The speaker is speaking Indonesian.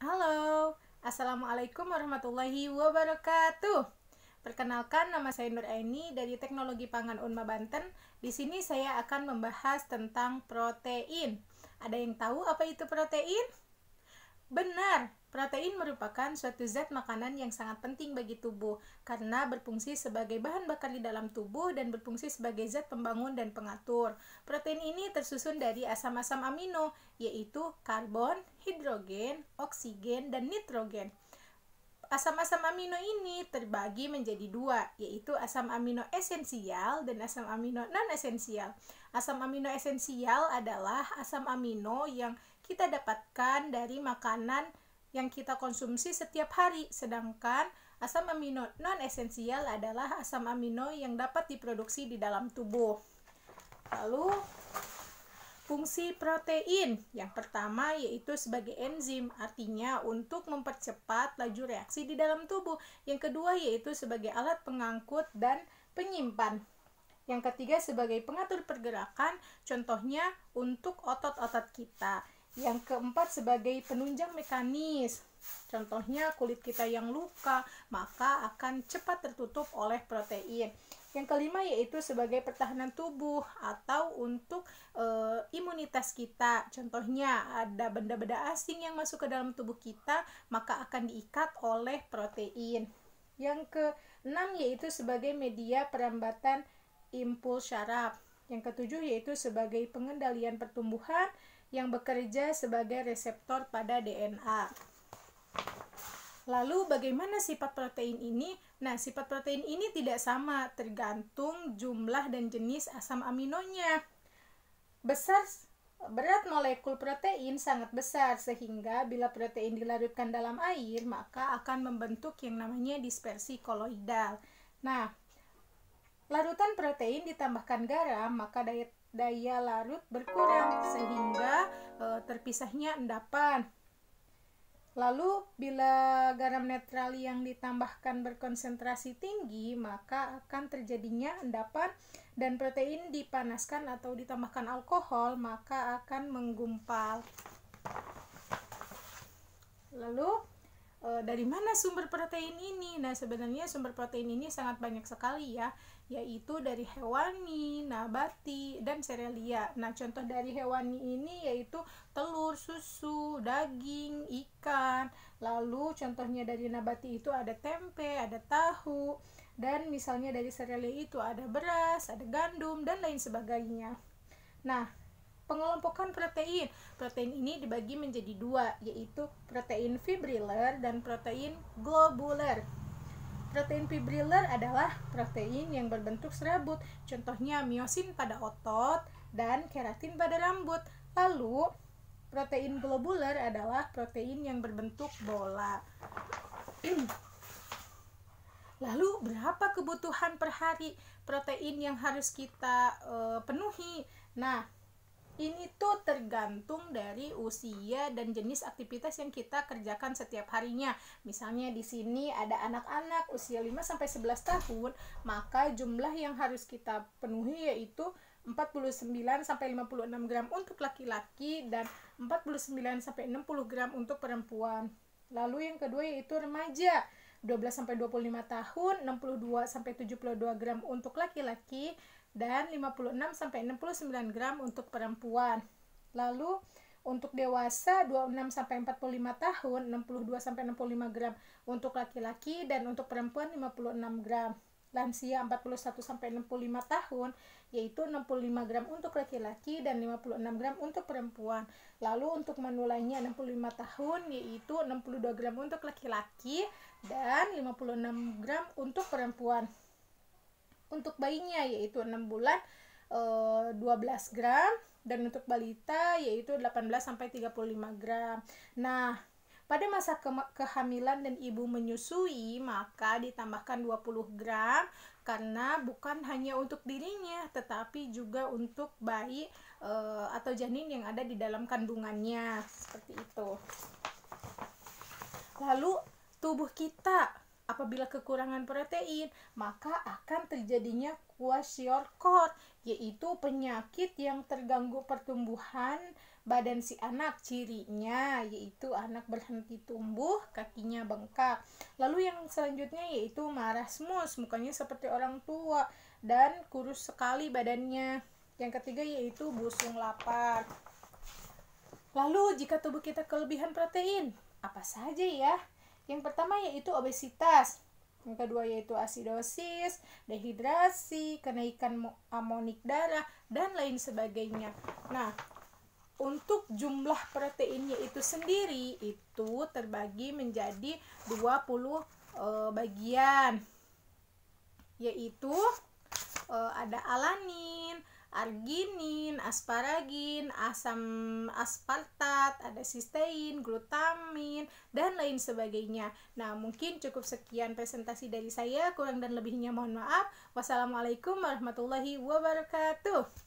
Halo, Assalamualaikum warahmatullahi wabarakatuh. Perkenalkan, nama saya Nur Aini dari Teknologi Pangan Unma Banten. Di sini saya akan membahas tentang protein. Ada yang tahu apa itu protein? Benar, protein merupakan suatu zat makanan yang sangat penting bagi tubuh karena berfungsi sebagai bahan bakar di dalam tubuh dan berfungsi sebagai zat pembangun dan pengatur. Protein ini tersusun dari asam-asam amino, yaitu karbon, hidrogen, oksigen, dan nitrogen. Asam-asam amino ini terbagi menjadi dua, yaitu asam amino esensial dan asam amino non-esensial. Asam amino esensial adalah asam amino yang kita dapatkan dari makanan yang kita konsumsi setiap hari, sedangkan asam amino non-esensial adalah asam amino yang dapat diproduksi di dalam tubuh. Lalu fungsi protein yang pertama yaitu sebagai enzim, artinya untuk mempercepat laju reaksi di dalam tubuh. Yang kedua yaitu sebagai alat pengangkut dan penyimpan. Yang ketiga sebagai pengatur pergerakan, contohnya untuk otot-otot kita. Yang keempat sebagai penunjang mekanis, contohnya kulit kita yang luka maka akan cepat tertutup oleh protein. Yang kelima yaitu sebagai pertahanan tubuh atau untuk imunitas kita, contohnya ada benda-benda asing yang masuk ke dalam tubuh kita maka akan diikat oleh protein. Yang keenam yaitu sebagai media perambatan impuls syaraf. Yang ketujuh yaitu sebagai pengendalian pertumbuhan yang bekerja sebagai reseptor pada DNA. Lalu bagaimana sifat protein ini? Nah, sifat protein ini tidak sama, tergantung jumlah dan jenis asam aminonya. Berat molekul protein sangat besar, sehingga bila protein dilarutkan dalam air, maka akan membentuk yang namanya dispersi koloidal. Nah, larutan protein ditambahkan garam, maka daya larut berkurang sehingga terpisahnya endapan. Lalu bila garam netral yang ditambahkan berkonsentrasi tinggi, maka akan terjadinya endapan, dan protein dipanaskan atau ditambahkan alkohol maka akan menggumpal. Lalu dari mana sumber protein ini? Nah, sebenarnya sumber protein ini sangat banyak sekali ya, yaitu dari hewani, nabati, dan serealia. Nah, contoh dari hewani ini yaitu telur, susu, daging, ikan. Lalu contohnya dari nabati itu ada tempe, ada tahu, dan misalnya dari serealia itu ada beras, ada gandum, dan lain sebagainya. Nah, pengelompokan protein. Protein ini dibagi menjadi dua, yaitu protein fibrillar dan protein globular. Protein fibrillar adalah protein yang berbentuk serabut, contohnya miosin pada otot dan keratin pada rambut. Lalu, protein globular adalah protein yang berbentuk bola. Lalu, berapa kebutuhan per hari protein yang harus kita penuhi? Nah, ini tuh tergantung dari usia dan jenis aktivitas yang kita kerjakan setiap harinya. Misalnya di sini ada anak-anak usia 5 sampai 11 tahun, maka jumlah yang harus kita penuhi yaitu 49 sampai 56 gram untuk laki-laki dan 49 sampai 60 gram untuk perempuan. Lalu yang kedua yaitu remaja, 12 sampai 25 tahun, 62 sampai 72 gram untuk laki-laki dan 56 sampai 69 gram untuk perempuan. Lalu untuk dewasa 26 sampai 45 tahun, 62 sampai 65 gram untuk laki-laki dan untuk perempuan 56 gram. Lansia 41 sampai 65 tahun yaitu 65 gram untuk laki-laki dan 56 gram untuk perempuan. Lalu untuk manulainya 65 tahun yaitu 62 gram untuk laki-laki dan 56 gram untuk perempuan. Untuk bayinya yaitu 6 bulan 12 gram dan untuk balita yaitu 18 sampai 35 gram. Nah, pada masa kehamilan dan ibu menyusui maka ditambahkan 20 gram karena bukan hanya untuk dirinya tetapi juga untuk bayi atau janin yang ada di dalam kandungannya, seperti itu. Lalu tubuh kita apabila kekurangan protein, maka akan terjadinya kwashiorkor, yaitu penyakit yang terganggu pertumbuhan badan si anak. Cirinya yaitu anak berhenti tumbuh, kakinya bengkak. Lalu yang selanjutnya yaitu marasmus, mukanya seperti orang tua dan kurus sekali badannya. Yang ketiga yaitu busung lapar. Lalu jika tubuh kita kelebihan protein, apa saja ya? Yang pertama yaitu obesitas. Yang kedua yaitu asidosis, dehidrasi, kenaikan amonik darah, dan lain sebagainya. Nah, untuk jumlah proteinnya itu sendiri itu terbagi menjadi 20 bagian. Yaitu ada alanin, arginin, asparagin, asam aspartat, ada sistein, glutamin, dan lain sebagainya. Nah, mungkin cukup sekian presentasi dari saya. Kurang dan lebihnya mohon maaf. Wassalamualaikum warahmatullahi wabarakatuh.